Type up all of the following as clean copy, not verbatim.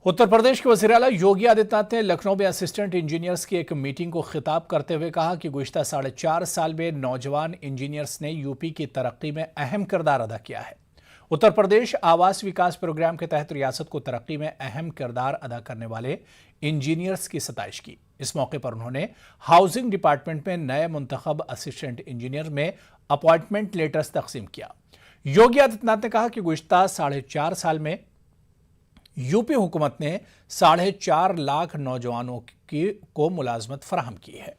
उत्तर प्रदेश के वज़ीर आला योगी आदित्यनाथ ने लखनऊ में असिस्टेंट इंजीनियर्स की एक मीटिंग को खिताब करते हुए कहा कि गुज़िश्ता 4.5 साल में नौजवान इंजीनियर्स ने यूपी की तरक्की में अहम किरदार अदा किया है। उत्तर प्रदेश आवास विकास प्रोग्राम के तहत रियासत को तरक्की में अहम किरदार अदा करने वाले इंजीनियर्स की सताइश की। इस मौके पर उन्होंने हाउसिंग डिपार्टमेंट में नए मुंतखब असिस्टेंट इंजीनियर में अपॉइंटमेंट लेटर्स तकसीम किया। योगी आदित्यनाथ ने कहा कि गुज़िश्ता 4.5 साल में यूपी हुकूमत ने 4.5 लाख नौजवानों को मुलाजमत फराहम की है।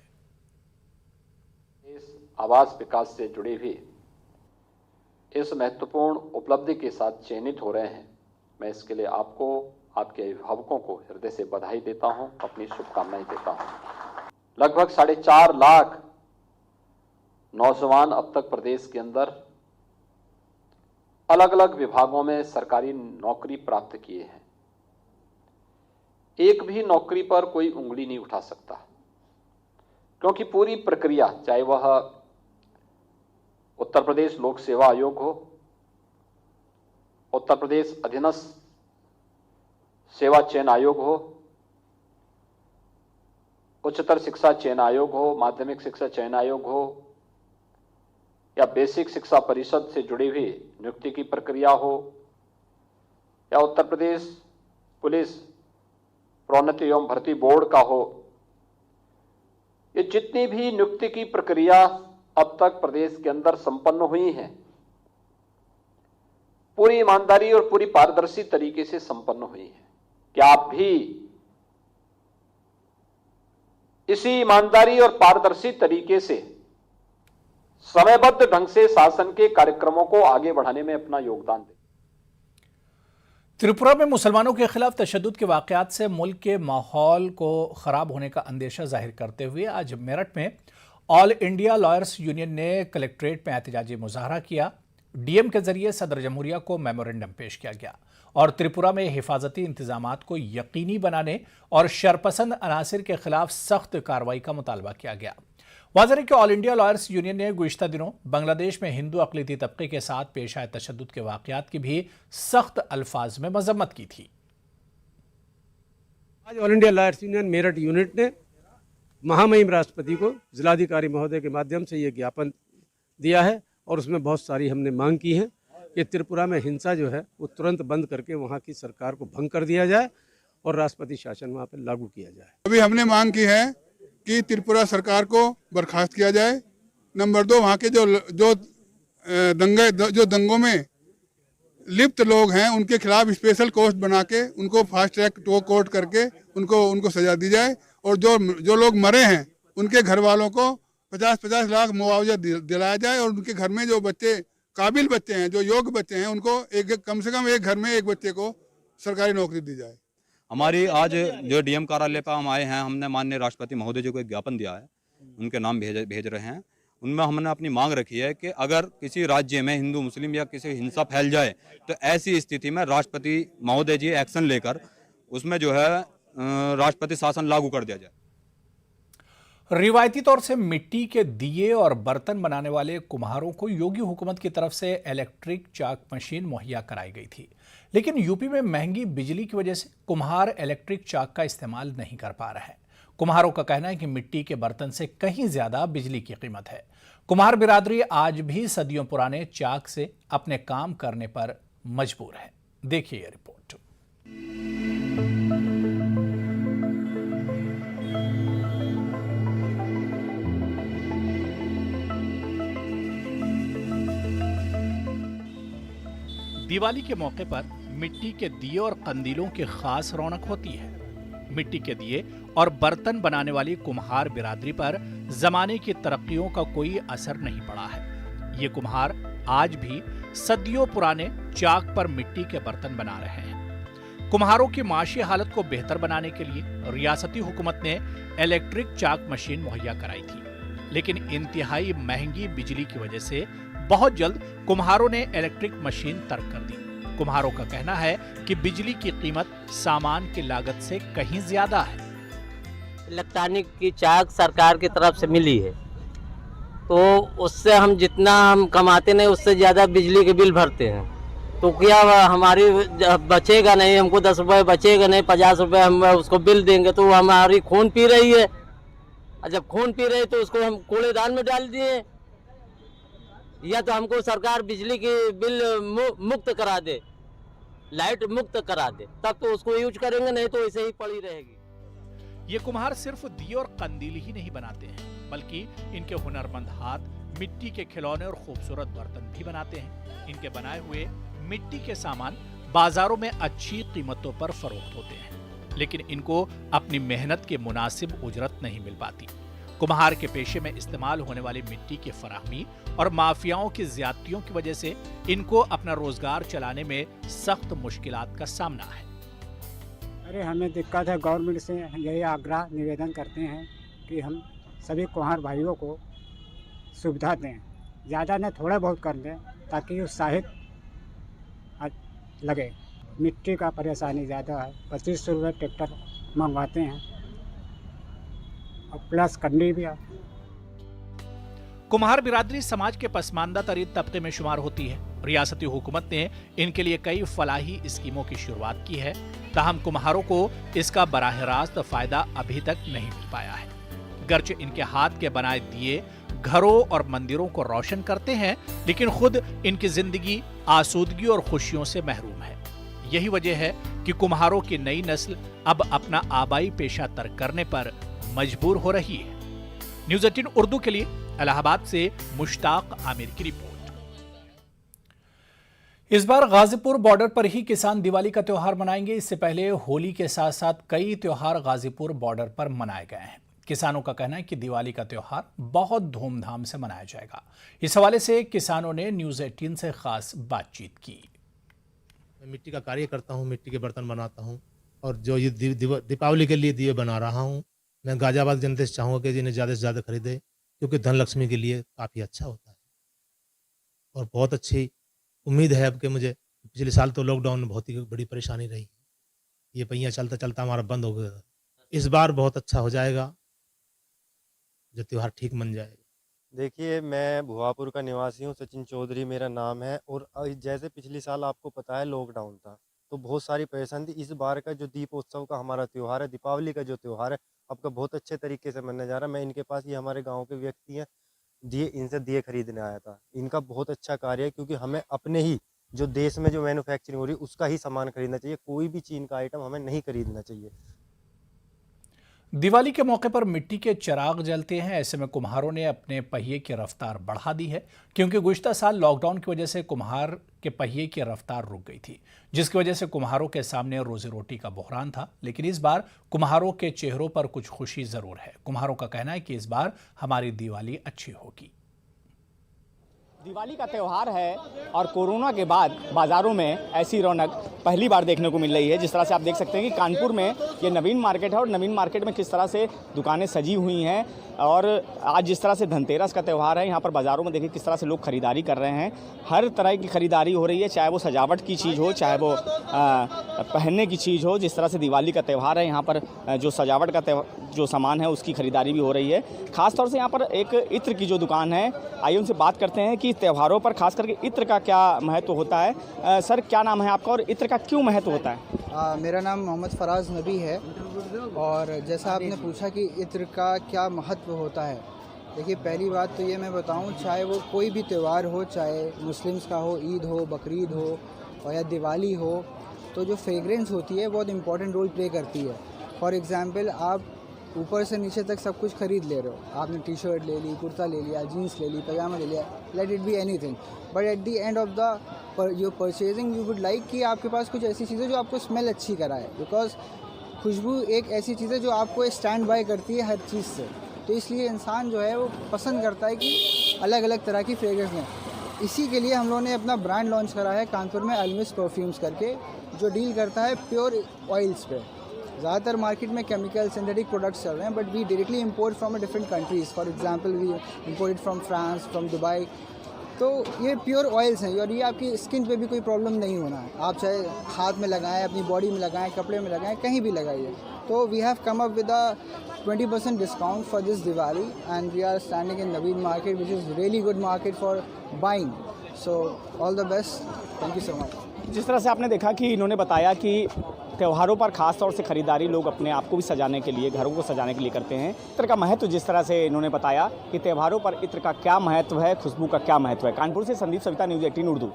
इस आवास विकास से जुड़ी हुई इस महत्वपूर्ण उपलब्धि के साथ चयनित हो रहे हैं। मैं इसके लिए आपको, आपके अभिभावकों को हृदय से बधाई देता हूं, अपनी शुभकामनाएं देता हूं। लगभग 4.5 लाख नौजवान अब तक प्रदेश के अंदर अलग अलग विभागों में सरकारी नौकरी प्राप्त किए हैं। एक भी नौकरी पर कोई उंगली नहीं उठा सकता, क्योंकि पूरी प्रक्रिया, चाहे वह उत्तर प्रदेश लोक सेवा आयोग हो, उत्तर प्रदेश अधीनस्थ सेवा चयन आयोग हो, उच्चतर शिक्षा चयन आयोग हो, माध्यमिक शिक्षा चयन आयोग हो, या बेसिक शिक्षा परिषद से जुड़ी हुई नियुक्ति की प्रक्रिया हो, या उत्तर प्रदेश पुलिस प्रोन्नति एवं भर्ती बोर्ड का हो, ये जितनी भी नियुक्ति की प्रक्रिया अब तक प्रदेश के अंदर संपन्न हुई है, पूरी ईमानदारी और पूरी पारदर्शी तरीके से संपन्न हुई है। क्या आप भी इसी ईमानदारी और पारदर्शी तरीके से समयबद्ध ढंग से शासन के कार्यक्रमों को आगे बढ़ाने में अपना योगदान दें? त्रिपुरा में मुसलमानों के खिलाफ तशद्दुद के वाकयात से मुल्क के माहौल को खराब होने का अंदेशा जाहिर करते हुए आज मेरठ में ऑल इंडिया लॉयर्स यूनियन ने कलेक्ट्रेट में एहतजाजी मुजाहरा किया। डीएम के जरिए सदर जमहूरिया को मेमोरेंडम पेश किया गया और त्रिपुरा में हिफाजती इंतजामात को यकीनी बनाने और शरपसंद अनासिर के खिलाफ सख्त कार्रवाई का मुतालबा किया गया। वाज़ेह है कि ऑल इंडिया लॉयर्स यूनियन ने गुज़िश्ता दिनों बांग्लादेश में हिंदू अक़लियती तबके के साथ पेश आए तशद्दुद के वाक़यात की भी सख्त अल्फाज में मजम्मत की थी। आज all India lawyers union Meerut unit ने महामहिम राष्ट्रपति को जिलाधिकारी महोदय के माध्यम से ये ज्ञापन दिया है और उसमें बहुत सारी हमने मांग की है कि त्रिपुरा में हिंसा जो है वो तुरंत बंद करके वहाँ की सरकार को भंग कर दिया जाए और राष्ट्रपति शासन वहाँ पर लागू किया जाए। अभी हमने मांग की है कि त्रिपुरा सरकार को बर्खास्त किया जाए। नंबर 2, वहाँ के जो दंगों में लिप्त लोग हैं उनके खिलाफ स्पेशल कोर्ट बना के उनको फास्ट ट्रैक कोर्ट करके उनको सजा दी जाए और जो लोग मरे हैं उनके घर वालों को 50-50 लाख मुआवजा दिलाया जाए और उनके घर में जो बच्चे काबिल बच्चे हैं, जो योग्य बच्चे हैं, उनको कम से कम एक घर में एक बच्चे को सरकारी नौकरी दी जाए। हमारी आज जो डीएम कार्यालय पर हम आए हैं, हमने माननीय राष्ट्रपति महोदय जी को एक ज्ञापन दिया है, उनके नाम भेज रहे हैं। उनमें हमने अपनी मांग रखी है कि अगर किसी राज्य में हिंदू मुस्लिम या किसी हिंसा फैल जाए तो ऐसी स्थिति में राष्ट्रपति महोदय जी एक्शन लेकर उसमें जो है राष्ट्रपति शासन लागू कर दिया जाए। रिवायती तौर से मिट्टी के दिए और बर्तन बनाने वाले कुम्हारों को योगी हुकूमत की तरफ से इलेक्ट्रिक चाक मशीन मुहैया कराई गई थी, लेकिन यूपी में महंगी बिजली की वजह से कुम्हार इलेक्ट्रिक चाक का इस्तेमाल नहीं कर पा रहे हैं। कुम्हारों का कहना है कि मिट्टी के बर्तन से कहीं ज्यादा बिजली की कीमत है। कुम्हार बिरादरी आज भी सदियों पुराने चाक से अपने काम करने पर मजबूर है। देखिए ये रिपोर्ट। दिवाली के मौके पर मिट्टी के दिए और कंदीलों की खास रौनक होती है। मिट्टी के दिए और बर्तन बनाने वाली कुम्हार बिरादरी पर जमाने की तरक्कियों का कोई असर नहीं पड़ा है। ये कुम्हार आज भी सदियों पुराने चाक पर मिट्टी के बर्तन बना रहे हैं। कुम्हारों की माशी हालत को बेहतर बनाने के लिए रियासती हुकूमत ने इलेक्ट्रिक चाक मशीन मुहैया कराई थी, लेकिन इंतहाई महंगी बिजली की वजह से बहुत जल्द कुम्हारों ने इलेक्ट्रिक मशीन तर्क कर दी। कुम्हारों का कहना है कि बिजली की कीमत सामान की लागत से कहीं ज्यादा है। इलेक्ट्रॉनिक की चाक सरकार की तरफ से मिली है, तो उससे हम जितना हम कमाते नहीं उससे ज़्यादा बिजली के बिल भरते हैं। तो क्या हमारी बचेगा नहीं, हमको 10 रुपये बचेगा नहीं, 50 रुपये हम उसको बिल देंगे तो वो हमारी खून पी रही है। और जब खून पी रही है तो उसको हम कूड़ेदान में डाल दिए। या तो हमको सरकार बिजली की बिल मुक्त करा दे, लाइट मुक्त करा दे, तब तो उसको यूज करेंगे, नहीं तो ऐसे ही पड़ी रहेगी। ये कुम्हार सिर्फ दिए और कंदील ही नहीं बनाते हैं, बल्कि इनके हुनरमंद हाथ मिट्टी के खिलौने और खूबसूरत बर्तन भी बनाते हैं। इनके बनाए हुए मिट्टी के सामान बाजारों में अच्छी कीमतों पर फरोख्त होते हैं, लेकिन इनको अपनी मेहनत के मुनासिब उजरत नहीं मिल पाती। कुम्हार के पेशे में इस्तेमाल होने वाली मिट्टी की फराहमी और माफियाओं की ज्यादतियों की वजह से इनको अपना रोजगार चलाने में सख्त मुश्किलात का सामना है। अरे हमें दिक्कत है, गवर्नमेंट से यही आग्रह निवेदन करते हैं कि हम सभी कुम्हार भाइयों को सुविधा दें, ज़्यादा न थोड़ा बहुत कर दें ताकि उत्साहित लगे। मिट्टी का परेशानी ज़्यादा है, 2500 रुपये ट्रैक्टर मंगवाते हैं और प्लस कंडी भी है। कुम्हार बिरादरी समाज के पसमानदा तरीन तबके में शुमार होती है। रियासती हुकूमत ने इनके लिए कई फलाही स्कीमों की शुरुआत की है, ताहम कुम्हारों को इसका बराह रास्त फायदा अभी तक नहीं मिल पाया है। गर्च इनके हाथ के बनाए दिए घरों और मंदिरों को रोशन करते हैं, लेकिन खुद इनकी जिंदगी आसूदगी और खुशियों से महरूम है। यही वजह है कि कुम्हारों की नई नस्ल अब अपना आबाई पेशा तर्क करने पर मजबूर हो रही है। न्यूज़ 18 उर्दू के लिए इलाहाबाद से मुश्ताक आमिर की रिपोर्ट। इस बार गाजीपुर बॉर्डर पर ही किसान दिवाली का त्योहार मनाएंगे। इससे पहले होली के साथ साथ कई त्योहार गाजीपुर बॉर्डर पर मनाए गए हैं। किसानों का कहना है कि दिवाली का त्योहार बहुत धूमधाम से मनाया जाएगा। इस हवाले से किसानों ने न्यूज़ 18 से खास बातचीत की। मैं मिट्टी का कार्य करता हूँ, मिट्टी के बर्तन बनाता हूँ और जो ये दीपावली के लिए दिए बना रहा हूँ। मैं गाजियाबाद जनता से चाहूँगा कि जिन्हें ज़्यादा से ज़्यादा खरीदे, क्योंकि धनलक्ष्मी के लिए काफ़ी अच्छा होता है और बहुत अच्छी उम्मीद है अब कि मुझे। पिछले साल तो लॉकडाउन में बहुत ही बड़ी परेशानी रही, ये पहिया चलता चलता हमारा बंद हो गया। इस बार बहुत अच्छा हो जाएगा, जो त्यौहार ठीक मन जाएगा। देखिए, मैं भुआपुर का निवासी हूँ, सचिन चौधरी मेरा नाम है। और जैसे पिछले साल आपको पता है लॉकडाउन था तो बहुत सारी परेशानी थी। इस बार का जो दीपोत्सव का हमारा त्यौहार है, दीपावली का जो त्यौहार है, आपका बहुत अच्छे तरीके से मनाया जा रहा है। मैं इनके पास, ये हमारे गांव के व्यक्ति हैं, इनसे दिए खरीदने आया था। इनका बहुत अच्छा कार्य है, क्योंकि हमें अपने ही जो देश में जो मैन्युफैक्चरिंग हो रही है उसका ही सामान खरीदना चाहिए, कोई भी चीन का आइटम हमें नहीं खरीदना चाहिए। दिवाली के मौके पर मिट्टी के चिराग जलते हैं। ऐसे में कुम्हारों ने अपने पहिए की रफ्तार बढ़ा दी है, क्योंकि गुज़श्ता साल लॉकडाउन की वजह से कुम्हार के पहिए की रफ्तार रुक गई थी, जिसकी वजह से कुम्हारों के सामने रोजी रोटी का बहरान था। लेकिन इस बार कुम्हारों के चेहरों पर कुछ खुशी जरूर है। कुम्हारों का कहना है कि इस बार हमारी दिवाली अच्छी होगी। दिवाली का त्यौहार है और कोरोना के बाद बाज़ारों में ऐसी रौनक पहली बार देखने को मिल रही है। जिस तरह से आप देख सकते हैं कि कानपुर में ये नवीन मार्केट है और नवीन मार्केट में किस तरह से दुकानें सजी हुई हैं। और आज जिस तरह से धनतेरस का त्यौहार है, यहाँ पर बाज़ारों में देखिए किस तरह से लोग खरीदारी कर रहे हैं। हर तरह की खरीदारी हो रही है, चाहे वो सजावट की चीज़ हो, चाहे वो पहनने की चीज़ हो। जिस तरह से दिवाली का त्यौहार है, यहाँ पर जो सजावट का जो सामान है उसकी खरीदारी भी हो रही है। ख़ासतौर से यहाँ पर एक इत्र की जो दुकान है, आइए उनसे बात करते हैं कि त्योहारों पर खास करके इत्र का क्या महत्व होता है। सर, क्या नाम है आपका और इत्र का क्यों महत्व होता है? मेरा नाम मोहम्मद फराज नबी है। और जैसा आपने पूछा कि इत्र का क्या महत्व होता है, देखिए पहली बात तो ये मैं बताऊं, चाहे वो कोई भी त्यौहार हो, चाहे मुस्लिम्स का हो, ईद हो, बकरीद हो और या दिवाली हो, तो जो फ्रेगरेंस होती है बहुत इंपॉर्टेंट रोल प्ले करती है। फॉर एग्ज़ाम्पल, आप ऊपर से नीचे तक सब कुछ खरीद ले रहे हो, आपने टी शर्ट ले ली, कुर्ता ले लिया, जीन्स ले ली, पजामा ले लिया, let it be anything, but at the end of the your purchasing you would like कि आपके पास कुछ ऐसी चीज़ें जो आपको स्मेल अच्छी कराए, बिकॉज खुशबू एक ऐसी चीज़ है जो आपको स्टैंड बाय करती है हर चीज़ से। तो इसलिए इंसान जो है वो पसंद करता है कि अलग अलग तरह की फ्रेग्रेंस लें। इसी के लिए हम लोगों ने अपना ब्रांड लॉन्च करा है कानपुर में, अलमिस परफ्यूम्स करके, जो डील करता है प्योर ऑयल्स पे। ज़्यादातर मार्केट में केमिकल सिंथेटिक प्रोडक्ट्स चल रहे हैं, but we directly import from a different countries. For example, we imported from France, from Dubai. तो ये प्योर ऑयल्स हैं और ये आपकी स्किन पे भी कोई प्रॉब्लम नहीं होना है। आप चाहे हाथ में लगाएं, अपनी बॉडी में लगाएं, कपड़े में लगाएं, कहीं भी लगाइए। तो we have come up with a 20% discount for this Diwali and we are standing in Naveen market, which is really good market for buying. So all the best, thank you so much. जिस तरह से आपने देखा कि इन्होंने बताया कि त्योहारों पर खास तौर से खरीदारी लोग अपने आप को भी सजाने के लिए, घरों को सजाने के लिए करते हैं। इत्र का महत्व जिस तरह से इन्होंने बताया कि त्योहारों पर इत्र का क्या महत्व है, खुशबू का क्या महत्व है। कानपुर से संदीप सविता, न्यूज़ 18 उर्दू।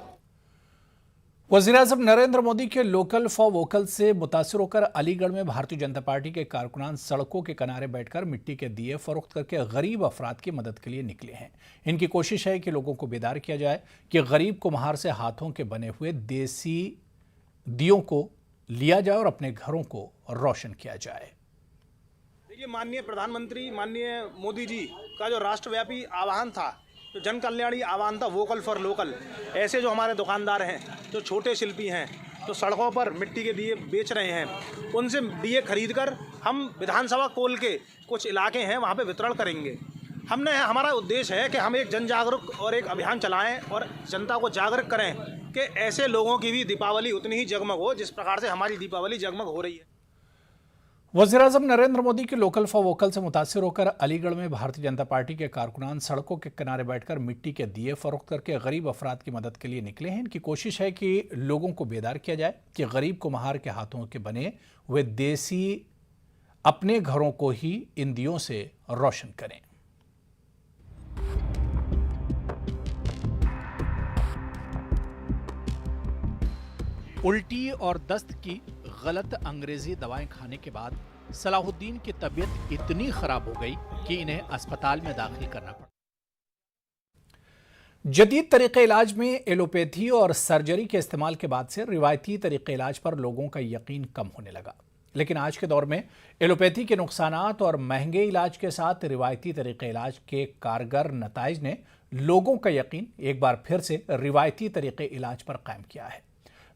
वज़ीर-ए-आज़म नरेंद्र मोदी के लोकल फॉर वोकल से मुतासिर होकर अलीगढ़ में भारतीय जनता पार्टी के कारकुनान सड़कों के किनारे बैठकर मिट्टी के दिए फरोख्त करके गरीब अफराद की मदद के लिए निकले हैं। इनकी कोशिश है कि लोगों को बेदार किया जाए कि गरीब कुम्हार से हाथों के बने हुए देसी दियों को लिया जाए और अपने घरों को रोशन किया जाए। देखिए, माननीय प्रधानमंत्री माननीय मोदी जी का जो राष्ट्रव्यापी आह्वान था, जो जन कल्याणी आह्वान था, वोकल फॉर लोकल, ऐसे जो हमारे दुकानदार हैं, जो छोटे शिल्पी हैं, जो सड़कों पर मिट्टी के दिए बेच रहे हैं, उनसे दिए खरीदकर हम विधानसभा कोल के कुछ इलाके हैं वहाँ पे वितरण करेंगे। हमारा उद्देश्य है कि हम एक जन जागरूक और एक अभियान चलाएं और जनता को जागरूक करें कि ऐसे लोगों की भी दीपावली उतनी ही जगमग हो जिस प्रकार से हमारी दीपावली जगमग हो रही है। वज़ीर-ए-आज़म नरेंद्र मोदी के लोकल फॉर वोकल से मुतासिर होकर अलीगढ़ में भारतीय जनता पार्टी के कारकुनान सड़कों के किनारे बैठकर मिट्टी के दिए फरोख्त करके गरीब अफराद की मदद के लिए निकले हैं। इनकी कोशिश है कि लोगों को बेदार किया जाए कि गरीब कुम्हार के हाथों के बने हुए देसी अपने घरों को ही इन दियों से रोशन करें। उल्टी और दस्त की गलत अंग्रेजी दवाएं खाने के बाद सलाहुद्दीन की तबीयत इतनी खराब हो गई कि इन्हें अस्पताल में दाखिल करना पड़ा। जदीद तरीके इलाज में एलोपैथी और सर्जरी के इस्तेमाल के बाद से रिवायती तरीके इलाज पर लोगों का यकीन कम होने लगा। लेकिन आज के दौर में एलोपैथी के नुकसानात और महंगे इलाज के साथ रिवायती तरीके इलाज के कारगर नताइज ने लोगों का यकीन एक बार फिर से रिवायती तरीके इलाज पर कायम किया है।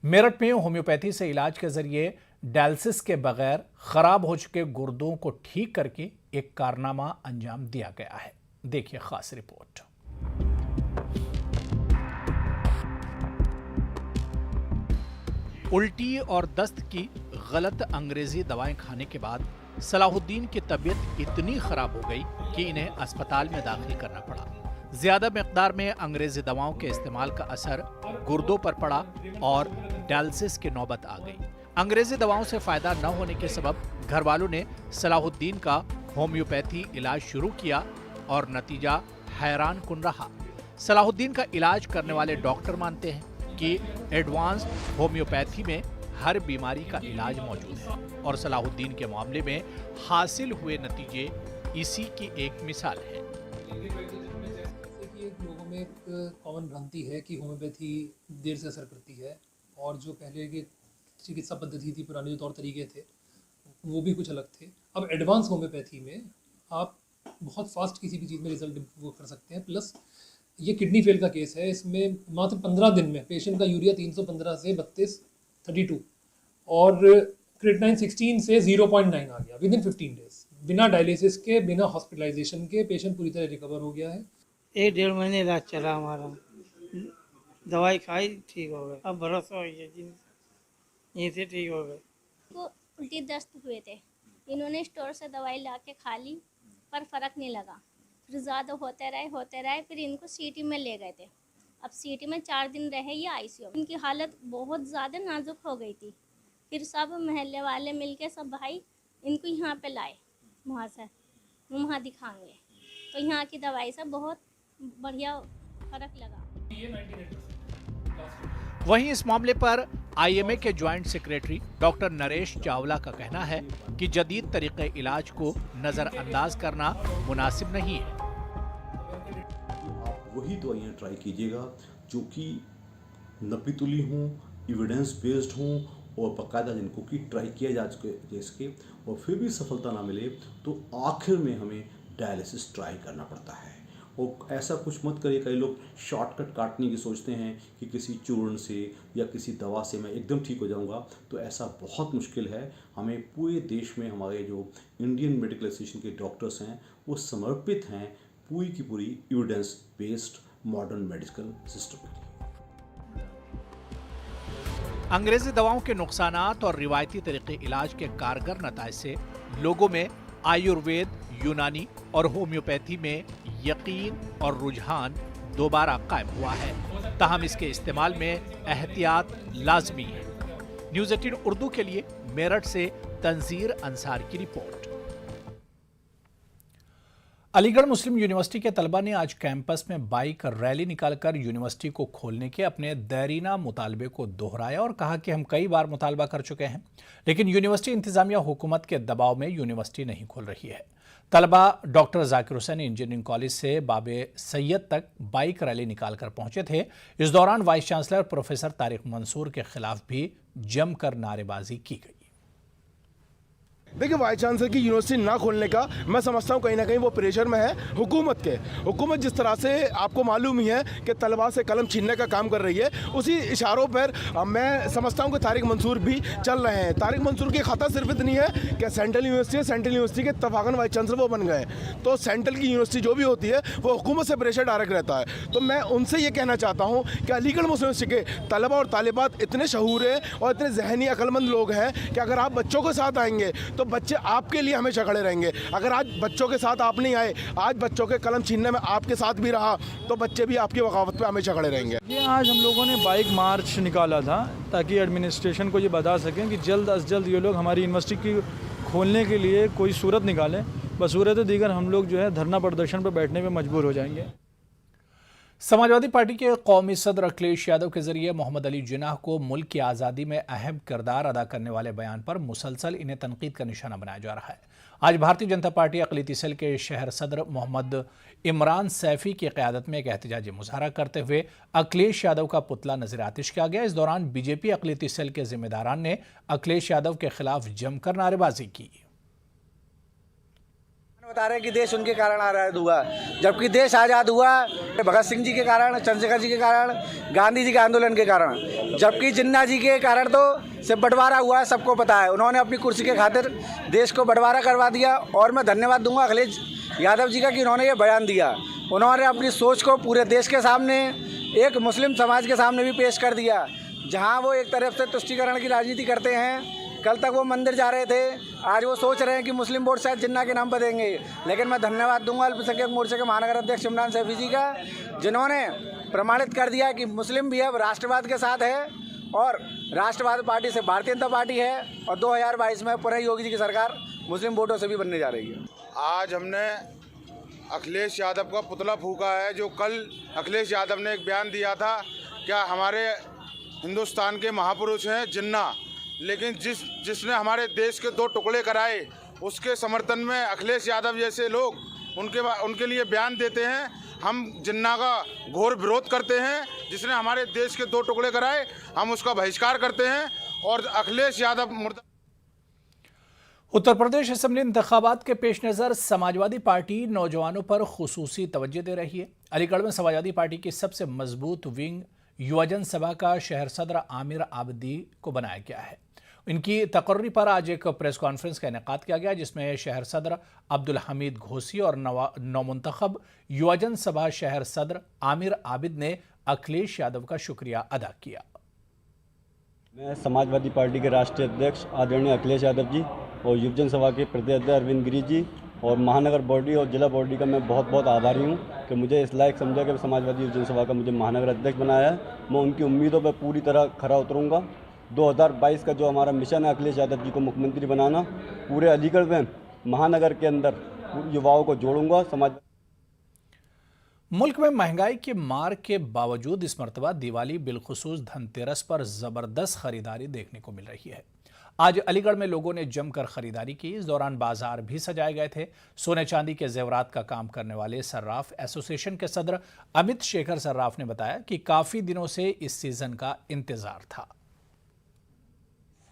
मेरठ में होम्योपैथी से इलाज के जरिए डायलिसिस के बगैर खराब हो चुके गुर्दों को ठीक करके एक कारनामा अंजाम दिया गया है। देखिए खास रिपोर्ट। उल्टी और दस्त की गलत अंग्रेजी दवाएं खाने के बाद सलाहुद्दीन की तबीयत इतनी खराब हो गई कि इन्हें अस्पताल में दाखिल करना पड़ा। ज्यादा मिकदार में अंग्रेजी दवाओं के इस्तेमाल का असर गुर्दों पर पड़ा और डायलिसिस की नौबत आ गई। अंग्रेजी दवाओं से फायदा न होने के सबब घर वालों ने सलाहुद्दीन का होम्योपैथी इलाज शुरू किया और नतीजा हैरान कुन रहा। सलाहुद्दीन का इलाज करने वाले डॉक्टर मानते हैं कि एडवांस होम्योपैथी में हर बीमारी का इलाज मौजूद है और सलाहुद्दीन के मामले में हासिल हुए नतीजे इसी की एक मिसाल है। लोगों में एक कॉमन भ्रांति है कि होम्योपैथी देर से असर करती है और जो पहले की चिकित्सा पद्धति थी, पुराने जो तौर तरीके थे, वो भी कुछ अलग थे। अब एडवांस होम्योपैथी में आप बहुत फास्ट किसी भी चीज़ में रिजल्ट वो कर सकते हैं। प्लस ये किडनी फेल का केस है, इसमें मात्र 15 दिन में पेशेंट का यूरिया 315 से 32 और क्रिएटिनिन 16 से 0.9 आ गया विद इन 15 डेज। बिना डायलिसिस के, बिना हॉस्पिटलाइजेशन के पेशेंट पूरी तरह रिकवर हो गया है। 1-1.5 महीने इलाज चला हमारा, दवाई खाई, ठीक हो गए। अब भरोसा हो गया, यहीं से ठीक हो गए। को उल्टी दस्त हुए थे, इन्होंने स्टोर से दवाई ला के खा ली पर फ़र्क नहीं लगा। फिर ज़्यादा होते रहे, फिर इनको सीटी में ले गए थे। अब सीटी में 4 दिन रहे ये आईसीयू में। इनकी हालत बहुत ज़्यादा नाजुक हो गई थी। फिर सब महल्ले वाले मिलके सब भाई इनको यहाँ पे लाए, वहाँ से वहाँ दिखाएंगे, तो यहाँ की दवाई से बहुत बढ़िया फ़र्क लगा। वहीं इस मामले पर आईएमए के joint secretary doctor Naresh Chawla का कहना है कि जदीद तरीके इलाज को नजरअंदाज करना मुनासिब नहीं है। आप वही दवाइयाँ ट्राई कीजिएगा जो कि नपी तुली हों, एविडेंस बेस्ड हों और बाकायदा जिनको कि ट्राई किया जा चुके जिसके, और फिर भी सफलता ना मिले तो आखिर में हमें डायलिसिस ट्राई करना पड़ता है। और ऐसा कुछ मत करिए, कई लोग शॉर्टकट काटने की सोचते हैं कि किसी चूर्ण से या किसी दवा से मैं एकदम ठीक हो जाऊंगा, तो ऐसा बहुत मुश्किल है। हमें पूरे देश में हमारे जो इंडियन मेडिकल एसोसिएशन के डॉक्टर्स हैं वो समर्पित हैं पूरी की पूरी evidence based modern medical system के लिए। अंग्रेजी दवाओं के नुकसानात और रिवायती तरीके इलाज के कारगर नताइज से लोगों में आयुर्वेद, यूनानी और होम्योपैथी में यकीन और रुझान दोबारा कायम हुआ है। ताहम इसके इस्तेमाल में एहतियात लाजमी है। न्यूज़ 18 उर्दू के लिए मेरठ से तंजीर अंसार की रिपोर्ट। अलीगढ़ मुस्लिम यूनिवर्सिटी के तलबा ने आज कैंपस में बाइक रैली निकालकर यूनिवर्सिटी को खोलने के अपने दैरीना मुतालबे को दोहराया और कहा कि हम कई बार मुतालबा कर चुके हैं, लेकिन यूनिवर्सिटी इंतजामिया हुकूमत के दबाव में यूनिवर्सिटी नहीं खोल रही है। तलबा doctor Zakir Hussain engineering college से बाबे सैयद तक बाइक रैली निकालकर पहुंचे थे। इस दौरान vice chancellor professor Tariq Mansoor के खिलाफ भी जमकर नारेबाजी की गई। देखिए, वाइस चांसलर की यूनिवर्सिटी ना खोलने का मैं समझता हूँ कहीं ना कहीं वो प्रेशर में है हुकूमत के। हुकूमत जिस तरह से आपको मालूम ही है कि तलबा से कलम छीनने का काम कर रही है, उसी इशारों पर मैं समझता हूँ कि तारिक मंसूर भी चल रहे हैं। तारिक मंसूर की खाता सिर्फ इतनी है कि सेंट्रल यूनिवर्सिटी के तफाकन वाइस चांसलर वो बन गए। तो सेंट्रल की यूनिवर्सिटी जो भी होती है वो हुकूमत से प्रेशर डायरेक्ट रहता है। तो मैं उनसे ये कहना चाहता हूँ कि अलीगढ़ मुस्लिम यूनिवर्सिटी के तलबा और तालिबात इतने शहूर हैं और इतने जहनी अक्लमंद लोग हैं कि अगर आप बच्चों के साथ आएंगे तो बच्चे आपके लिए हमेशा खड़े रहेंगे। अगर आज बच्चों के साथ आप नहीं आए, आज बच्चों के कलम छीनने में आपके साथ भी रहा, तो बच्चे भी आपकी बगावत पे हमेशा खड़े रहेंगे। ये आज हम लोगों ने बाइक मार्च निकाला था ताकि एडमिनिस्ट्रेशन को ये बता सकें कि जल्द अज जल्द ये लोग हमारी यूनिवर्सिटी की खोलने के लिए कोई सूरत निकालें। बसूरत दीगर हम लोग जो है धरना प्रदर्शन पर बैठने में मजबूर हो जाएंगे। समाजवादी पार्टी के कौमी सदर अखिलेश यादव के जरिए मोहम्मद अली जिन्नाह को मुल्क की आज़ादी में अहम किरदार अदा करने वाले बयान पर मुसलसल इन्हें तनकीद का निशाना बनाया जा रहा है। आज भारतीय जनता पार्टी अक़लियती सेल के शहर सदर मोहम्मद इमरान सैफी की क़यादत में एक एहतजाजी मुजाहरा करते हुए अखिलेश यादव का पुतला नजर आतिश किया गया। इस दौरान बीजेपी अक़लियती सेल के जिम्मेदारान ने अखिलेश यादव के खिलाफ जमकर नारेबाजी की। बता रहे हैं कि देश उनके कारण आज़ाद हुआ, जबकि देश आज़ाद हुआ भगत सिंह जी के कारण, चंद्रशेखर जी के कारण, गांधी जी के आंदोलन के कारण, जबकि जिन्ना जी के कारण तो सिर्फ बंटवारा हुआ है, सबको पता है। उन्होंने अपनी कुर्सी के खातिर देश को बंटवारा करवा दिया। और मैं धन्यवाद दूंगा अखिलेश यादव जी का कि उन्होंने ये बयान दिया। उन्होंने अपनी सोच को पूरे देश के सामने, एक मुस्लिम समाज के सामने भी पेश कर दिया। जहाँ वो एक तरफ से तुष्टीकरण की राजनीति करते हैं, कल तक वो मंदिर जा रहे थे, आज वो सोच रहे हैं कि मुस्लिम वोट शायद जिन्ना के नाम पर देंगे। लेकिन मैं धन्यवाद दूंगा अल्पसंख्यक मोर्चे के महानगर अध्यक्ष इमरान सैफी जी का, जिन्होंने प्रमाणित कर दिया कि मुस्लिम भी अब राष्ट्रवाद के साथ है और राष्ट्रवाद पार्टी से भारतीय जनता पार्टी है और 2022 में पुनः योगी जी की सरकार मुस्लिम वोटों से भी बनने जा रही है। आज हमने अखिलेश यादव का पुतला फूका है। जो कल अखिलेश यादव ने एक बयान दिया था, क्या हमारे हिंदुस्तान के महापुरुष हैं जिन्ना, लेकिन जिसने हमारे देश के 2 टुकड़े कराए, उसके समर्थन में अखिलेश यादव जैसे लोग उनके लिए बयान देते हैं। हम जिन्ना का घोर विरोध करते हैं। जिसने हमारे देश के 2 टुकड़े कराए, हम उसका बहिष्कार करते हैं और अखिलेश यादव मुर्दा। उत्तर प्रदेश असेंबली इंतखाबात के पेश नज़र समाजवादी पार्टी नौजवानों पर खुसूसी तवज्जो दे रही है। अलीगढ़ में समाजवादी पार्टी की सबसे मजबूत विंग युवजन सभा का शहर सदर आमिर आबिदी को बनाया गया है। इनकी तकर्री पर आज एक प्रेस कॉन्फ्रेंस का इनेकाद किया गया, जिसमें शहर सदर अब्दुल हमीद घोसी और नौमुंतखब युवजन सभा शहर सदर आमिर आबिद ने अखिलेश यादव का शुक्रिया अदा किया। मैं समाजवादी पार्टी के राष्ट्रीय अध्यक्ष आदरणीय अखिलेश यादव जी और युवजन सभा के प्रदेश अध्यक्ष अरविंद गिरी जी और महानगर बॉडी और जिला बॉडी का मैं बहुत बहुत आभारी हूँ कि मुझे इस लायक समझा कि समाजवादी युवजन सभा का मुझे महानगर अध्यक्ष बनाया है। मैं उनकी उम्मीदों पर पूरी तरह खरा उतरूँगा। 2022 का जो हमारा मिशन है अखिलेश यादव जी को मुख्यमंत्री बनाना, पूरे अलीगढ़ में महानगर के अंदर युवाओं को जोड़ूंगा। मुल्क में महंगाई के मार के बावजूद इस मरतबा दिवाली बिलखुसूस धनतेरस पर ज़बरदस्त खरीदारी देखने को मिल रही है। आज अलीगढ़ में लोगों ने जमकर खरीदारी की। इस दौरान बाजार भी सजाए गए थे। सोने चांदी के जेवरात का काम करने वाले सर्राफ एसोसिएशन के सदर अमित शेखर सर्राफ ने बताया कि काफ़ी दिनों से इस सीज़न का इंतज़ार था।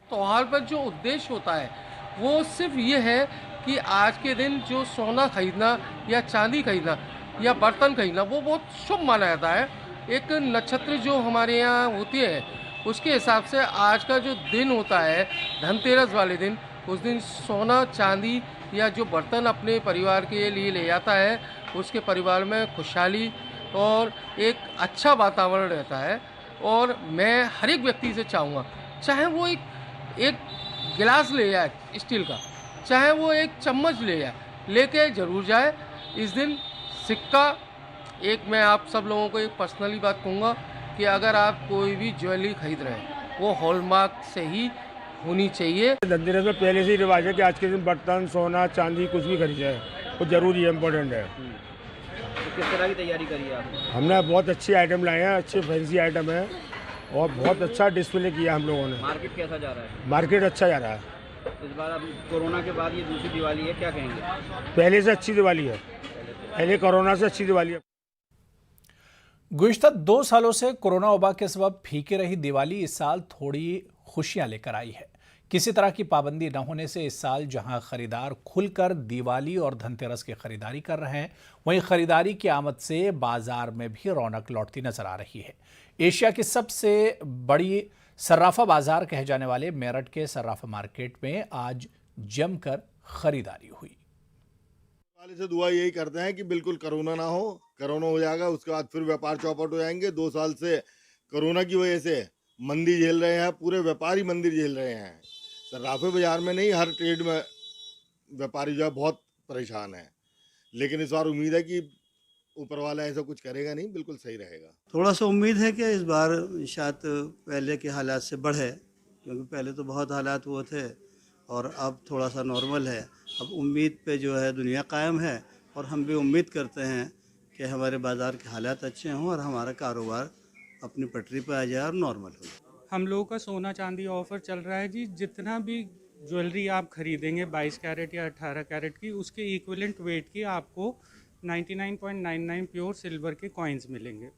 त्योहार पर जो उद्देश्य होता है वो सिर्फ ये है कि आज के दिन जो सोना खरीदना या चांदी खरीदना या बर्तन खरीदना वो बहुत शुभ माना जाता है। एक नक्षत्र जो हमारे यहाँ होती है उसके हिसाब से आज का जो दिन होता है धनतेरस वाले दिन, उस दिन सोना चांदी या जो बर्तन अपने परिवार के लिए ले जाता है उसके परिवार में खुशहाली और एक अच्छा वातावरण रहता है। और मैं हर एक व्यक्ति से चाहूँगा, चाहे वो एक गिलास ले जाए स्टील का, चाहे वो एक चम्मच ले जाए, लेके ज़रूर जाए। इस दिन सिक्का, एक मैं आप सब लोगों को एक पर्सनली बात कहूँगा कि अगर आप कोई भी ज्वेलरी खरीद रहे हैं वो हॉलमार्क से ही होनी चाहिए। धनतेरस में पहले से ही रिवाज है कि आज के दिन बर्तन, सोना, चांदी कुछ भी खरीदा है, वो जरूरी है, इम्पोर्टेंट है। तो किस तरह की तैयारी करी है आपने? हमने बहुत अच्छी आइटम लाए हैं, अच्छे फैंसी आइटम है और बहुत अच्छा डिस्प्ले किया हम लोगों ने। मार्केट कैसा जा रहा है? मार्केट अच्छा जा रहा है। इस बार अब कोरोना के बाद ये दूसरी दिवाली है, क्या कहेंगे? पहले से अच्छी दिवाली है, पहले कोरोना से अच्छी दिवाली है। गुज़िश्ता 2 सालों से कोरोना वबा के सबब फीकी रही दिवाली इस साल थोड़ी खुशियां लेकर आई है। किसी तरह की पाबंदी न होने से इस साल जहां खरीदार खुलकर दिवाली और धनतेरस की खरीदारी कर रहे हैं, वहीं खरीदारी की आमद से बाजार में भी रौनक लौटती नजर आ रही है। एशिया की सबसे बड़ी सर्राफा बाजार कहे जाने वाले मेरठ के सर्राफा मार्केट में आज जमकर खरीदारी हुई। वाले से दुआ यही करते हैं कि बिल्कुल कोरोना ना हो, कोरोना हो जाएगा उसके बाद फिर व्यापार चौपट हो जाएंगे। 2 साल से कोरोना की वजह से मंदी झेल रहे हैं, पूरे व्यापारी मंदी झेल रहे हैं। सर्राफे बाजार में नहीं, हर ट्रेड में व्यापारी जो है बहुत परेशान है, लेकिन इस बार उम्मीद है कि ऊपर वाला ऐसा कुछ करेगा नहीं, बिल्कुल सही रहेगा। थोड़ा सा उम्मीद है कि इस बार शायद पहले के हालात से बढ़े, क्योंकि पहले तो बहुत हालात वो थे और अब थोड़ा सा नॉर्मल है। अब उम्मीद पे जो है दुनिया कायम है और हम भी उम्मीद करते हैं कि हमारे बाज़ार के हालात अच्छे हों और हमारा कारोबार अपनी पटरी पे आ जाए और नॉर्मल हो जाए। हम लोगों का सोना चांदी ऑफ़र चल रहा है जी। जितना भी ज्वेलरी आप खरीदेंगे 22 कैरेट या 18 कैरेट की, उसके इक्विवेलेंट वेट की आपको 99.99 प्योर सिल्वर के कॉइन्स मिलेंगे।